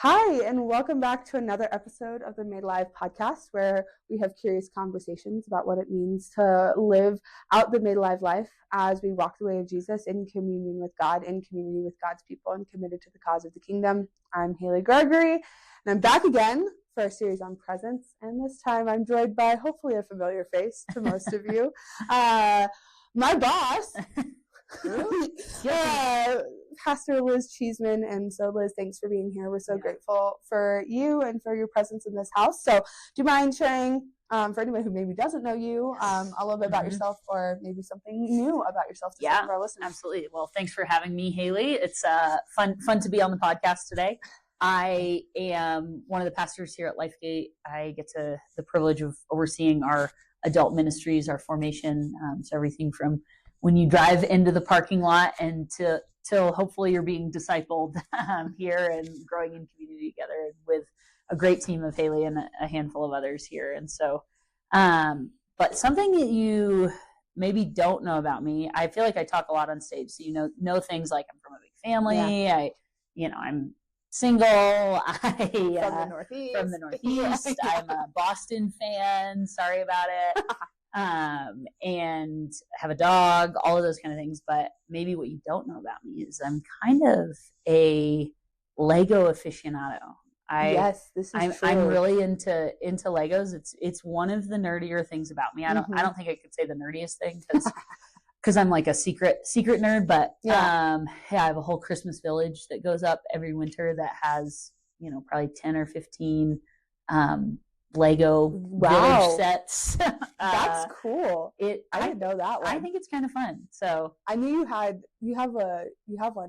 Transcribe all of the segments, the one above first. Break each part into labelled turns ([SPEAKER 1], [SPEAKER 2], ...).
[SPEAKER 1] Hi, and welcome back to another episode of the Made Alive podcast, where we have curious conversations about what it means to live out the Made Alive life as we walk the way of Jesus in communion with God, in community with God's people, and committed to the cause of the kingdom. I'm Gregory, and I'm back again for a series on presence, and this time I'm joined by hopefully a familiar face to most of you, my boss. Pastor Lis Cheesman. And so, Liz, thanks for being here. We're so grateful for you and for your presence in this house. So do you mind sharing, for anyone who maybe doesn't know you, a little bit about yourself, or maybe something new about yourself to some of our listeners?
[SPEAKER 2] Absolutely. Well, thanks for having me, Haley. It's fun to be on the podcast today. I am one of the pastors here at LIFEGATE. I get the privilege of overseeing our adult ministries, our formation, so everything from when you drive into the parking lot and till hopefully you're being discipled here and growing in community together with a great team of Haley and a handful of others here. And so, but something that you maybe don't know about me, I feel like I talk a lot on stage. So, know things like I'm from a big family. Yeah. I'm single.
[SPEAKER 1] From the Northeast.
[SPEAKER 2] I'm a Boston fan. Sorry about it. And have a dog, all of those kind of things. But maybe what you don't know about me is I'm kind of a Lego aficionado. I'm really into Legos. It's one of the nerdier things about me. I don't think I could say the nerdiest thing because I'm like a secret nerd. But I have a whole Christmas village that goes up every winter that has probably 10 or 15 Lego village sets.
[SPEAKER 1] That's cool. I didn't know that one.
[SPEAKER 2] I think it's kind of fun. So
[SPEAKER 1] I knew you have one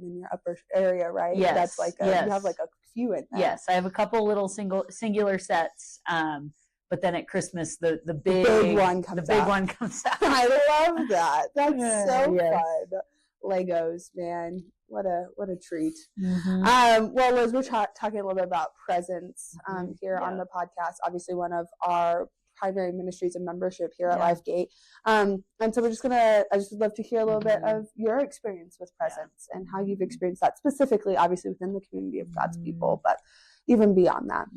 [SPEAKER 1] in your upper area, right?
[SPEAKER 2] Yes.
[SPEAKER 1] That's like you have like a few in there.
[SPEAKER 2] Yes, I have a couple little singular sets. But then at Christmas the big one comes out.
[SPEAKER 1] I love that. That's so fun. Legos, man. What a treat. Well, Liz, we're talking a little bit about presence here on the podcast. Obviously, one of our primary ministries and membership here at LifeGate. And so I just would love to hear a little bit of your experience with presence and how you've experienced that specifically, obviously within the community of God's people, but even beyond that.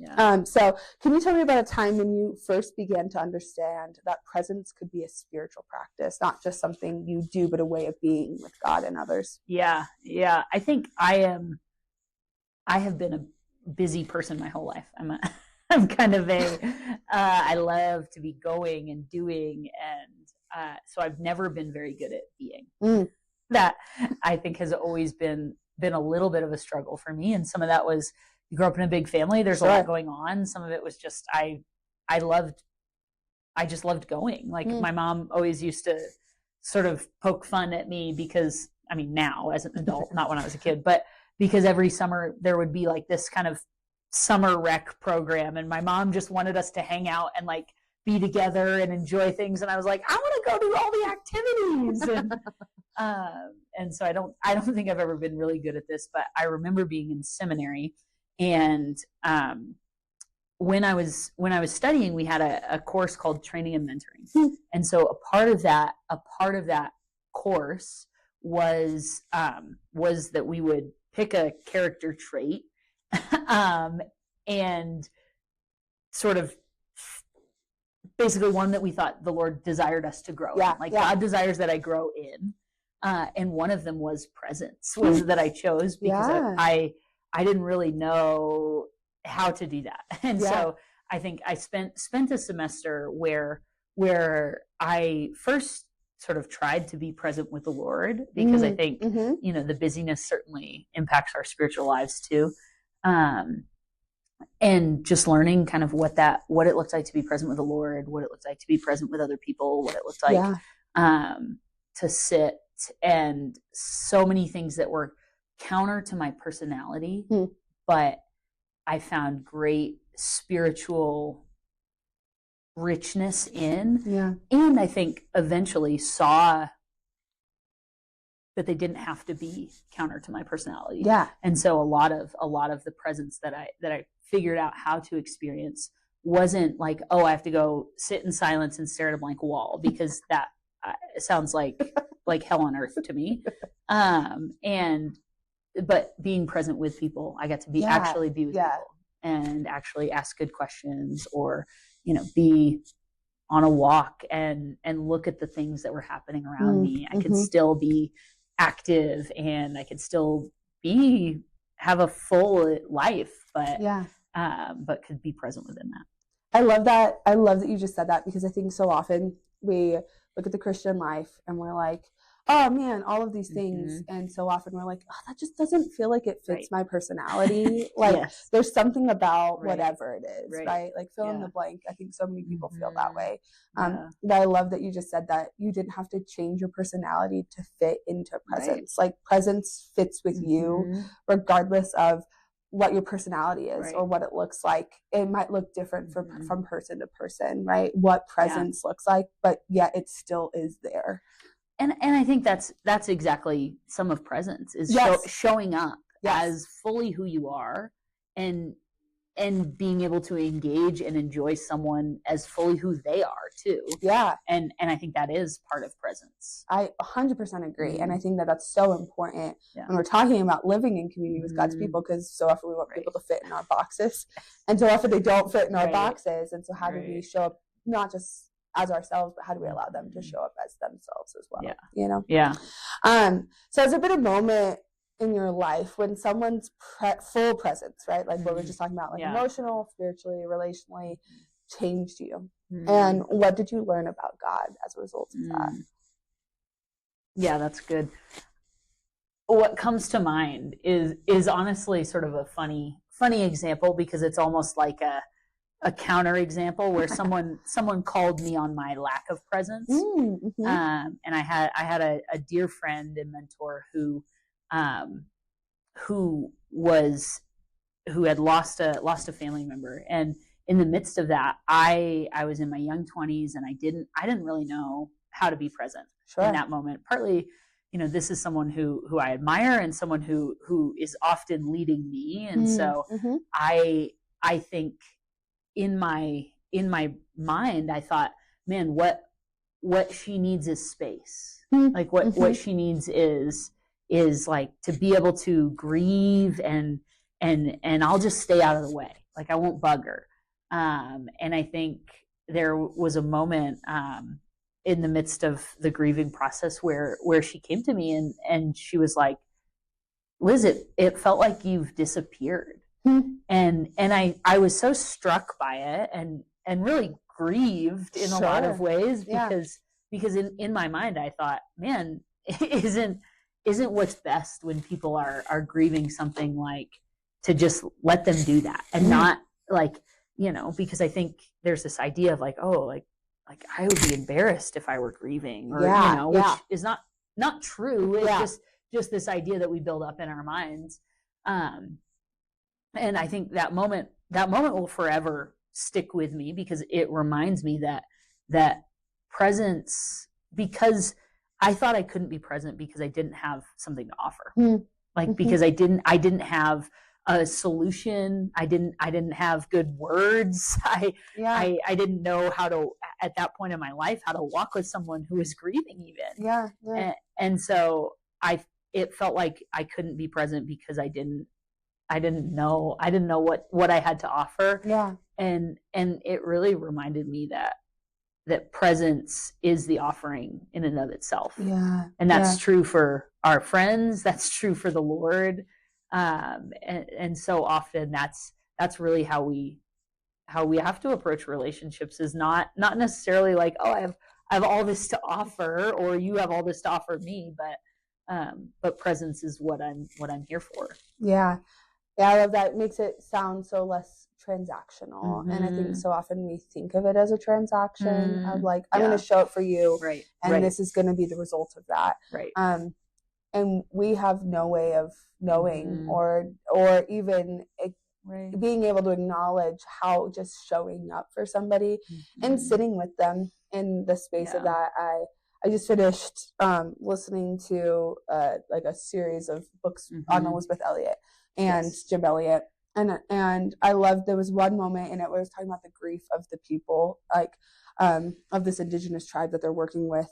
[SPEAKER 1] So can you tell me about a time when you first began to understand that presence could be a spiritual practice, not just something you do, but a way of being with God and others?
[SPEAKER 2] Yeah. I think I have been a busy person my whole life. I'm kind of I love to be going and doing. And so I've never been very good at being. That I think has always been a little bit of a struggle for me. And some of that was, you grow up in a big family. There's a lot going on. Some of it was just, I just loved going. Like my mom always used to sort of poke fun at me because, now as an adult, not when I was a kid, but because every summer there would be like this kind of summer rec program. And my mom just wanted us to hang out and like be together and enjoy things. And I was like, I want to go do all the activities. And so I don't think I've ever been really good at this, but I remember being in seminary. And when I was studying, we had a course called Training and Mentoring, and so a part of that course was that we would pick a character trait, and sort of basically one that we thought the Lord desired us to grow in. God desires that I grow in, and one of them was presence, was that I chose because I didn't really know how to do that. And so I think I spent a semester where I first sort of tried to be present with the Lord, because I think, the busyness certainly impacts our spiritual lives too. And just learning kind of what it looks like to be present with the Lord, what it looks like to be present with other people, what it looks like to sit, and so many things that were counter to my personality, but I found great spiritual richness in, and I think eventually saw that they didn't have to be counter to my personality. And so a lot of the presence that I figured out how to experience wasn't like, oh, I have to go sit in silence and stare at a blank wall, because that sounds like hell on earth to me. And but being present with people, I got to actually be with people and actually ask good questions, or, be on a walk and look at the things that were happening around me. I could still be active, and I could still have a full life, but could be present within that.
[SPEAKER 1] I love that. I love that you just said that, because I think so often we look at the Christian life and we're like, oh man, all of these things. And so often we're like, oh, that just doesn't feel like it fits my personality. Like there's something about whatever it is, right? Like fill in the blank. I think so many people feel that way. But I love that you just said that you didn't have to change your personality to fit into presence. Like presence fits with you regardless of what your personality is or what it looks like. It might look different from person to person, right? What presence looks like, but yet it still is there.
[SPEAKER 2] And I think that's exactly some of presence, is showing up as fully who you are, and being able to engage and enjoy someone as fully who they are too. Yeah. And I think that is part of presence.
[SPEAKER 1] I 100% agree. And I think that that's so important when we're talking about living in community with God's people, because so often we want people to fit in our boxes, and so often they don't fit in our boxes. And so how do we show up, not just as ourselves, but how do we allow them to show up as themselves as well? So has there been a moment in your life when someone's full presence, right, like what we're just talking about, like emotional, spiritually, relationally, changed you? And what did you learn about God as a result of that?
[SPEAKER 2] Yeah, that's good. What comes to mind is honestly sort of a funny example, because it's almost like a counter example where someone called me on my lack of presence. And I had a dear friend and mentor who had lost a family member, and in the midst of that, I was in my young 20s, and I didn't really know how to be present in that moment. Partly, this is someone who I admire, and someone who is often leading me, and so I think in my mind, I thought, man, what she needs is space. Like what she needs is like to be able to grieve, and I'll just stay out of the way. Like I won't bug her. And I think there was a moment in the midst of the grieving process where she came to me and she was like, Liz, it felt like you've disappeared. And I was so struck by it and really grieved in a lot of ways, because in my mind I thought, man, isn't what's best when people are grieving something, like to just let them do that, and not like, because I think there's this idea of like, oh, like I would be embarrassed if I were grieving, or which is not true. It's just this idea that we build up in our minds. And I think that moment will forever stick with me, because it reminds me that presence, because I thought I couldn't be present because I didn't have something to offer. Because I didn't have a solution. I didn't have good words. I didn't know how to, at that point in my life, how to walk with someone who was grieving even. And so it felt like I couldn't be present because I didn't know what I had to offer. And it really reminded me that presence is the offering in and of itself. And that's true for our friends, that's true for the Lord. And so often that's really how we have to approach relationships, is not necessarily like, oh, I have all this to offer, or you have all this to offer me, but presence is what I'm here for.
[SPEAKER 1] Yeah, I love that. It makes it sound so less transactional. And I think so often we think of it as a transaction of like, I'm going to show up for you, and this is going to be the result of that. And we have no way of knowing or even being able to acknowledge how just showing up for somebody and sitting with them in the space of that. I just finished listening to like a series of books on Elizabeth Elliot and Jim Elliot, and I loved, there was one moment in it where it was talking about the grief of the people, like of this indigenous tribe that they're working with,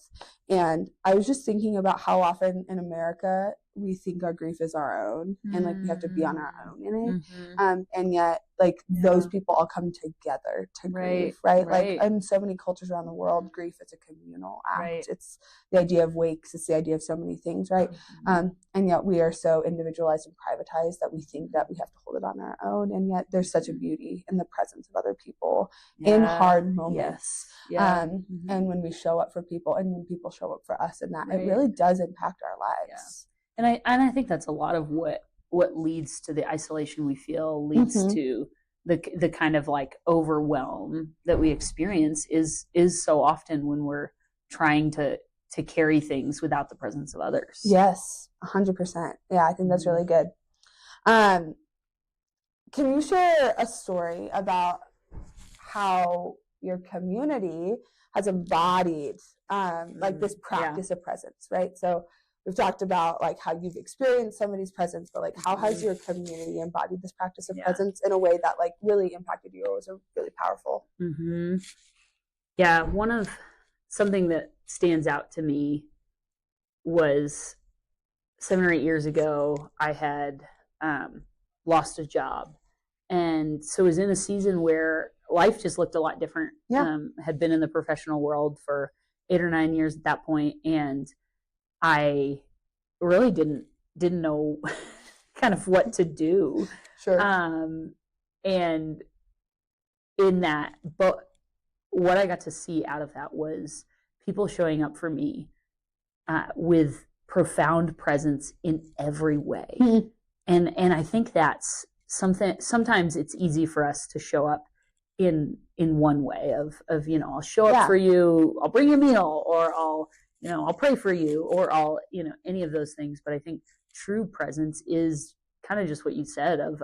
[SPEAKER 1] and I was just thinking about how often in America we think our grief is our own, and like we have to be on our own in it. And yet like those people all come together to grieve, right? Like in so many cultures around the world, grief is a communal act. It's the idea of wakes, it's the idea of so many things, right? And yet we are so individualized and privatized that we think that we have to hold it on our own, and yet there's such a beauty in the presence of other people in hard moments. And when we show up for people, and when people show up for us, and that it really does impact our lives.
[SPEAKER 2] And I think that's a lot of what leads to the isolation we feel, leads to the kind of like overwhelm that we experience is so often when we're trying to carry things without the presence of others.
[SPEAKER 1] Yes, 100%. Yeah, I think that's really good. Can you share a story about how your community has embodied like this practice of presence, right? So we've talked about like how you've experienced somebody's presence, but like how has your community embodied this practice of presence in a way that like really impacted you or was really powerful?
[SPEAKER 2] Yeah, something that stands out to me was 7 or 8 years ago, I had lost a job. And so it was in a season where life just looked a lot different. Had been in the professional world for 8 or 9 years at that point, and I really didn't know kind of what to do. And in that, but what I got to see out of that was people showing up for me with profound presence in every way. And I think that's something. Sometimes it's easy for us to show up in one way of I'll show up for you, I'll bring you a meal, or I'll pray for you, or I'll any of those things. But I think true presence is kind of just what you said of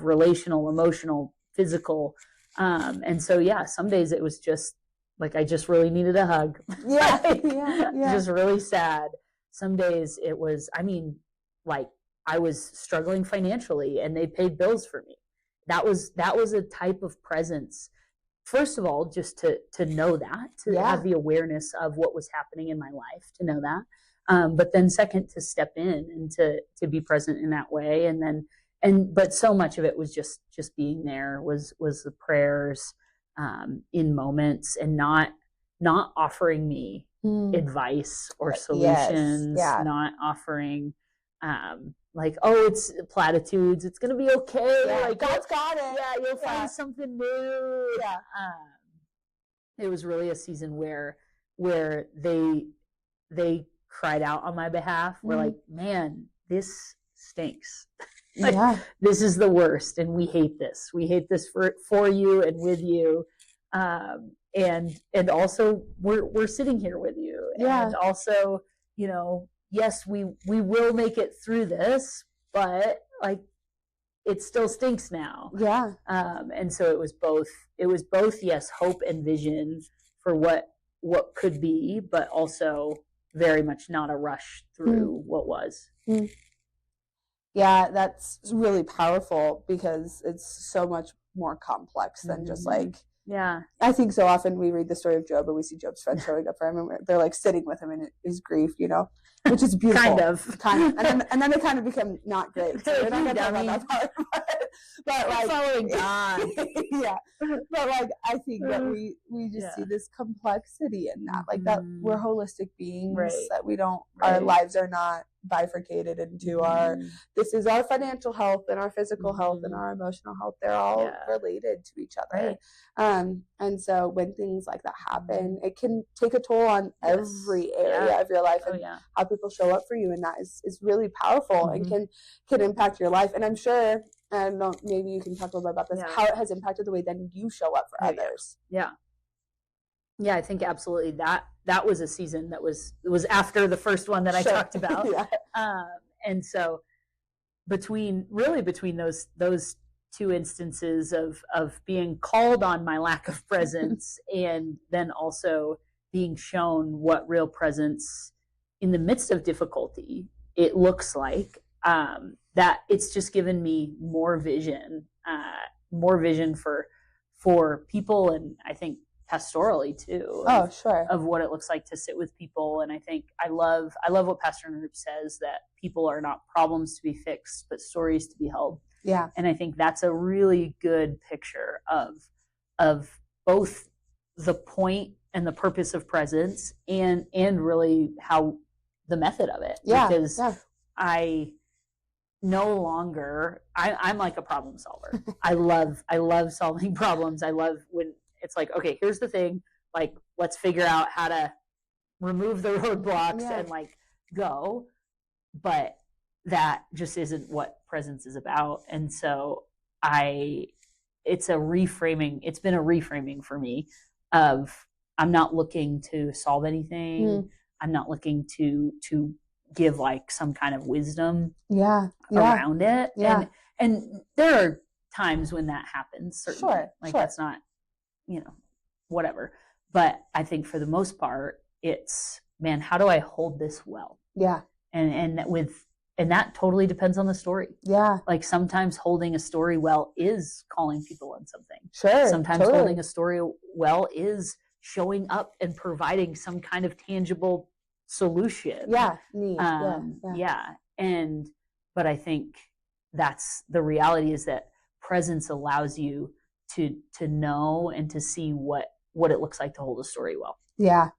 [SPEAKER 2] relational, emotional, physical. And so some days it was just like I just really needed a hug. Just really sad. Some days it was, like I was struggling financially and they paid bills for me. That was a type of presence. First of all, just to know that, to have the awareness of what was happening in my life, to know that. But then second, to step in and to be present in that way. But so much of it was just being there, was the prayers in moments, and not offering me advice or solutions, not offering like, oh, it's platitudes, it's gonna be okay, like
[SPEAKER 1] God's got it,
[SPEAKER 2] you'll find something new. It was really a season where they cried out on my behalf. We're like, man, this stinks. This is the worst, and we hate this for you and with you, and also we're sitting here with you, and also yes, we will make it through this, but like it still stinks now. And so it was both yes, hope and vision for what could be, but also very much not a rush through what was.
[SPEAKER 1] Yeah, that's really powerful because it's so much more complex than just like, I think so often we read the story of Job and we see Job's friends showing up for him and they're like sitting with him in his grief, which is beautiful. Kind of. And then they kind of become not great. So we're not going to talk about that part. But like, following God. But like, I think that we just see this complexity in that, like that we're holistic beings, that we don't, our lives are not bifurcated into this is our financial health and our physical health and our emotional health. They're all related to each other. And so when things like that happen, it can take a toll on every area of your life, and how people show up for you, and that is really powerful and can impact your life. And I'm sure, I don't know, maybe you can talk a little bit about this, how it has impacted the way then you show up for others.
[SPEAKER 2] I think absolutely that was a season that was after the first one that I talked about. And so between those two instances of being called on my lack of presence and then also being shown what real presence in the midst of difficulty it looks like, that it's just given me more vision for people, and I think pastorally too. Of what it looks like to sit with people. And I think I love what Pastor Noop says, that people are not problems to be fixed, but stories to be held.
[SPEAKER 1] Yeah.
[SPEAKER 2] And I think that's a really good picture of both the point and the purpose of presence and really how the method of it.
[SPEAKER 1] Yeah.
[SPEAKER 2] Because I no longer, I'm like a problem solver. I love solving problems. I love when it's like, okay, here's the thing, like, let's figure out how to remove the roadblocks and like go. But that just isn't what presence is about. And so it's been a reframing for me of, I'm not looking to solve anything. I'm not looking to give like some kind of wisdom around it. And there are times when that happens, certainly. That's not, whatever. But I think for the most part, it's, man, how do I hold this well?
[SPEAKER 1] Yeah.
[SPEAKER 2] And that totally depends on the story.
[SPEAKER 1] Yeah.
[SPEAKER 2] Like sometimes holding a story well is calling people on something.
[SPEAKER 1] Sure.
[SPEAKER 2] Sometimes holding a story well is showing up and providing some kind of tangible solution.
[SPEAKER 1] Yeah.
[SPEAKER 2] But I think that's the reality, is that presence allows you to know and to see what it looks like to hold a story well.
[SPEAKER 1] Yeah.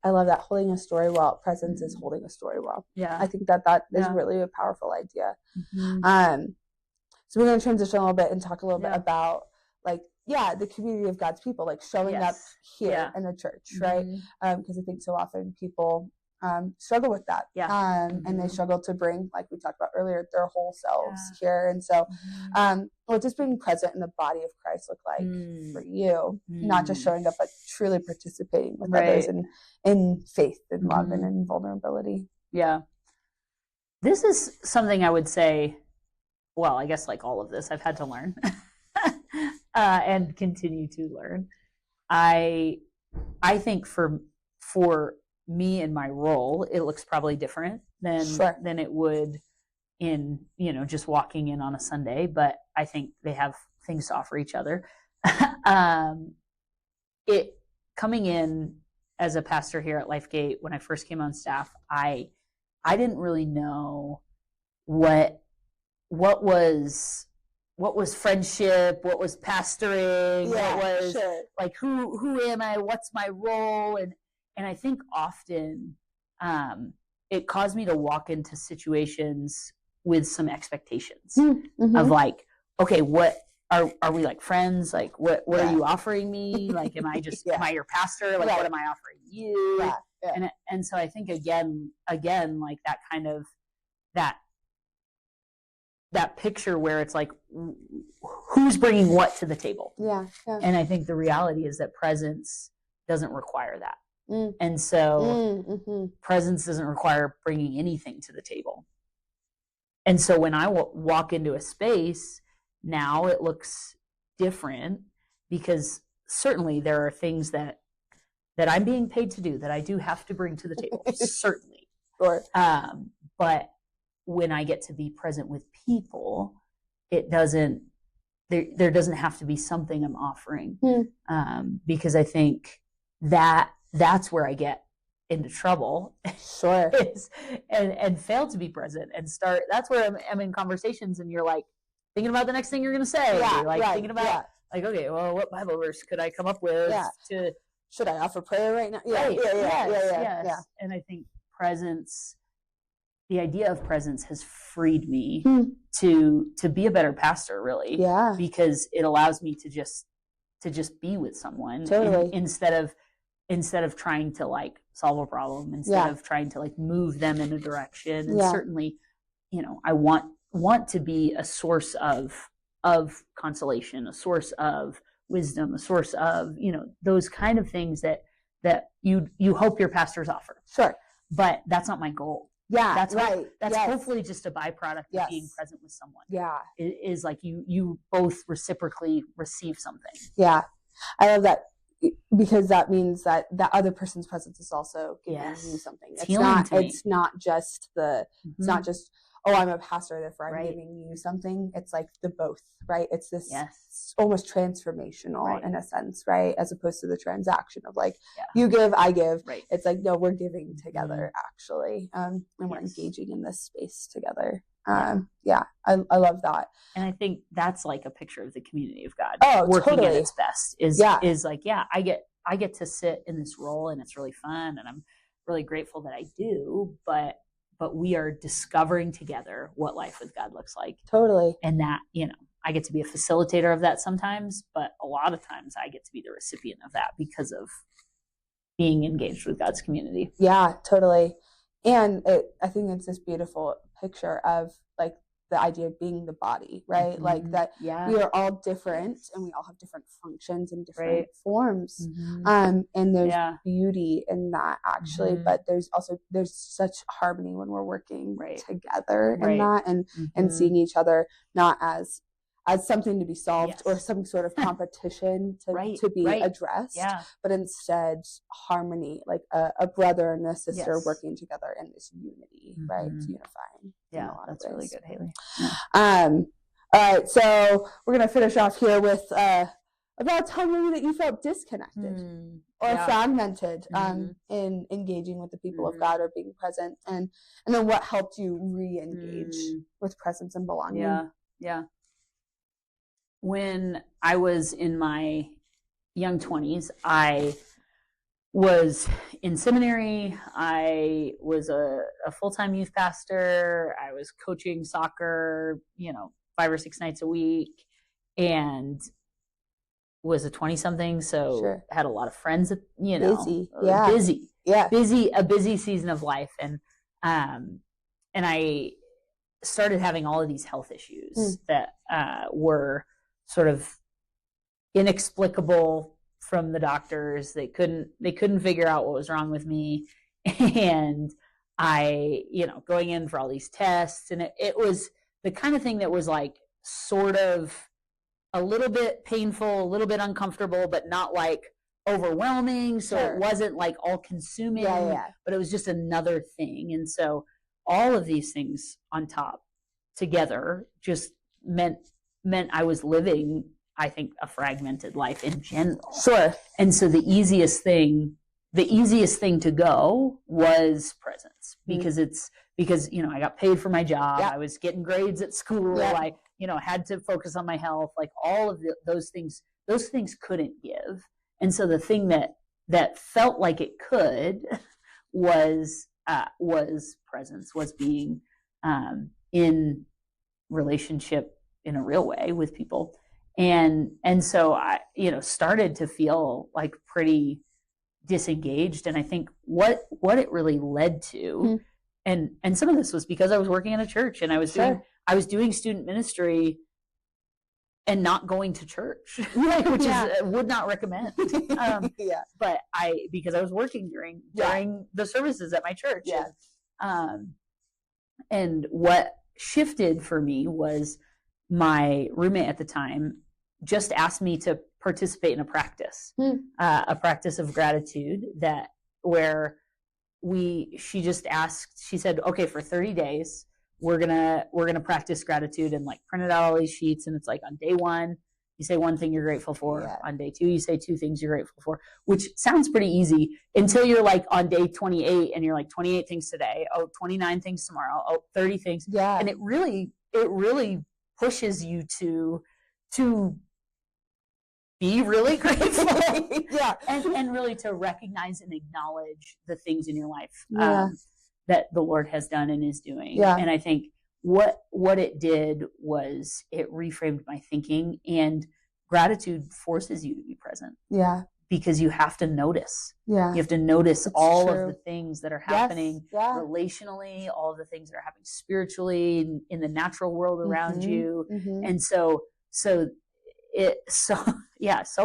[SPEAKER 1] I love that. Holding a story well. Presence is holding a story well.
[SPEAKER 2] Yeah.
[SPEAKER 1] I think that is really a powerful idea. So we're going to transition a little bit and talk a little bit about the community of God's people, like showing up here in the church, right? Because I think so often people struggle with that. And they struggle to bring, like we talked about earlier, their whole selves here. And so what does being present in the body of Christ look like for you? Not just showing up, but truly participating with others in faith and love and in vulnerability.
[SPEAKER 2] Yeah. This is something I would say, well, I guess like all of this, I've had to learn and continue to learn. I think for me and my role, it looks probably different than it would in, just walking in on a Sunday, but I think they have things to offer each other. Coming in as a pastor here at LifeGate, when I first came on staff, I didn't really know what was friendship, what was pastoring, what was like, who am I, what's my role? And I think often it caused me to walk into situations with some expectations of like, okay, what are we like friends? Like, what are you offering me? Like, am I am I your pastor? Like, what am I offering you? And so I think again, like that kind of that picture where it's like, who's bringing what to the table? And I think the reality is that presence doesn't require that. And so presence doesn't require bringing anything to the table. And so when I walk into a space, now it looks different, because certainly there are things that I'm being paid to do that I do have to bring to the table, certainly.
[SPEAKER 1] Sure.
[SPEAKER 2] But when I get to be present with people, it doesn't, there doesn't have to be something I'm offering, because I think that's where I get into trouble.
[SPEAKER 1] Sure.
[SPEAKER 2] and fail to be present and start. That's where I'm in conversations, and you're like thinking about the next thing you're going to say. Thinking about like, okay, well, what Bible verse could I come up with to?
[SPEAKER 1] Should I offer prayer right now?
[SPEAKER 2] Yes. And I think presence, the idea of presence, has freed me to be a better pastor, really.
[SPEAKER 1] Yeah.
[SPEAKER 2] Because it allows me to just be with someone, instead of trying to like solve a problem, instead of trying to like move them in a direction. And certainly, I want to be a source of consolation, a source of wisdom, a source of, those kind of things that you hope your pastors offer.
[SPEAKER 1] Sure.
[SPEAKER 2] But that's not my goal.
[SPEAKER 1] Yeah.
[SPEAKER 2] That's right. That's hopefully just a byproduct of being present with someone.
[SPEAKER 1] Yeah.
[SPEAKER 2] It is like you both reciprocally receive something.
[SPEAKER 1] Yeah. I love that, because that means that other person's presence is also giving you something. It's not just oh, I'm a pastor, therefore I'm giving you something. It's like the both, right? It's this almost transformational in a sense, right? As opposed to the transaction of like, you give, I give. Right. It's like, no, we're giving together actually. And we're engaging in this space together. I love that.
[SPEAKER 2] And I think that's like a picture of the community of God
[SPEAKER 1] working
[SPEAKER 2] at its best is like, I get to sit in this role and it's really fun and I'm really grateful that I do, but we are discovering together what life with God looks like.
[SPEAKER 1] Totally.
[SPEAKER 2] And that, I get to be a facilitator of that sometimes, but a lot of times I get to be the recipient of that because of being engaged with God's community.
[SPEAKER 1] Yeah, totally. And I think it's this beautiful picture of like the idea of being the body, right? Mm-hmm. Like that we are all different and we all have different functions and different forms. Mm-hmm. And there's beauty in that actually, but there's such harmony when we're working together in that and seeing each other not as something to be solved or some sort of competition to be addressed, but instead harmony, like a brother and a sister working together in this unity, right? It's unifying.
[SPEAKER 2] Yeah, that's really good, Haley.
[SPEAKER 1] All right, so we're going to finish off here with about a time maybe that you felt disconnected or fragmented in engaging with the people of God or being present, and then what helped you re-engage with presence and belonging.
[SPEAKER 2] Yeah. When I was in my young 20s, I was in seminary. I was a full-time youth pastor. I was coaching soccer, 5 or 6 nights a week, and was a 20-something. So had a lot of friends, busy, a busy season of life. And I started having all of these health issues that were sort of inexplicable from the doctors. They couldn't figure out what was wrong with me. And I, going in for all these tests, and it was the kind of thing that was like sort of a little bit painful, a little bit uncomfortable, but not like overwhelming. So it wasn't like all consuming, but it was just another thing. And so all of these things on top together just meant I was living, I think, a fragmented life in general.
[SPEAKER 1] Sure.
[SPEAKER 2] And so the easiest thing to go was presence, because I got paid for my job. I was getting grades at school. I had to focus on my health, like all of those things couldn't give. And so the thing that felt like it could was presence, was being in relationship in a real way with people. And so I, started to feel like pretty disengaged. And I think what it really led to, and some of this was because I was working in a church and I was doing student ministry and not going to church, which is would not recommend. But because I was working during the services at my church. And what shifted for me was my roommate at the time just asked me to participate in a practice of gratitude where she said, okay, for 30 days, we're gonna practice gratitude, and like printed out all these sheets. And it's like on day 1, you say one thing you're grateful for. Yeah. On day 2, you say 2 things you're grateful for, which sounds pretty easy until you're like on day 28 and you're like 28 things today. Oh, 29 things tomorrow. Oh, 30 things.
[SPEAKER 1] Yeah.
[SPEAKER 2] And it really pushes you to be really grateful. And really to recognize and acknowledge the things in your life that the Lord has done and is doing.
[SPEAKER 1] Yeah.
[SPEAKER 2] And I think what it did was it reframed my thinking, and gratitude forces you to be present.
[SPEAKER 1] Yeah.
[SPEAKER 2] Because you have to notice.
[SPEAKER 1] Yeah.
[SPEAKER 2] You have to notice all of the things that are happening relationally, all of the things that are happening spiritually in the natural world around you. And so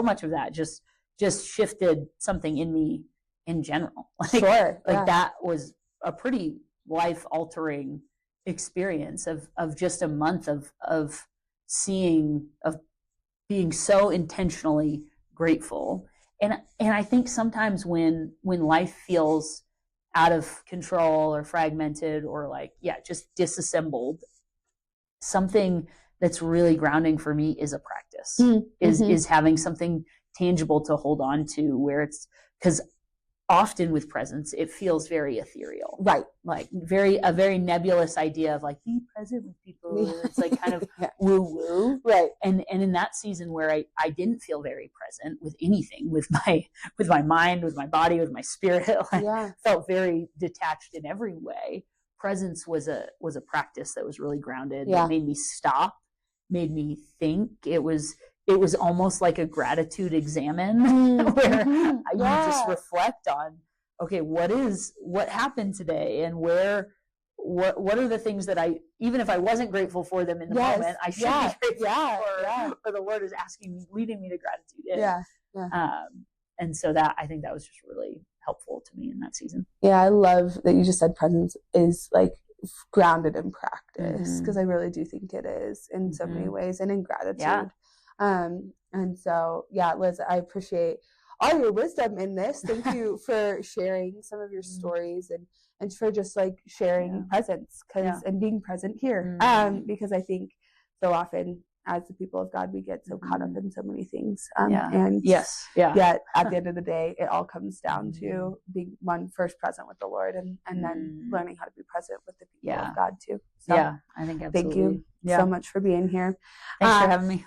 [SPEAKER 2] much of that just shifted something in me in general. That was a pretty life altering experience of just a month of being so intentionally grateful. And I think sometimes when life feels out of control or fragmented or like, just disassembled, something that's really grounding for me is a practice, is having something tangible to hold on to, where it's, because often with presence, it feels very ethereal.
[SPEAKER 1] Right.
[SPEAKER 2] Like a very nebulous idea of like, be present with people. It's like kind of woo woo.
[SPEAKER 1] Right.
[SPEAKER 2] And in that season where I didn't feel very present with anything, with my mind, with my body, with my spirit, I felt very detached in every way. Presence was a practice that was really grounded, that made me stop, made me think. It was almost like a gratitude examine where you just reflect on, okay, what happened today, and what are the things that even if I wasn't grateful for them in the moment, I should be grateful for the Lord is leading me to gratitude. And so I think that was just really helpful to me in that season.
[SPEAKER 1] Yeah, I love that you just said presence is like grounded in practice, because I really do think it is in so many ways, and in gratitude. And so, Liz, I appreciate all your wisdom in this. Thank you for sharing some of your stories and for just like sharing presence and being present here. Because I think so often as the people of God, we get so caught up in so many things. And yet at the end of the day, it all comes down to being first present with the Lord, and then learning how to be present with the people of God too. So
[SPEAKER 2] I think absolutely.
[SPEAKER 1] Thank you so much for being here.
[SPEAKER 2] Thanks for having me.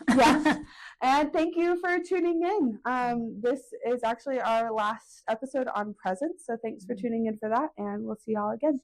[SPEAKER 1] And thank you for tuning in. This is actually our last episode on presence, so thanks for tuning in for that, and we'll see y'all again.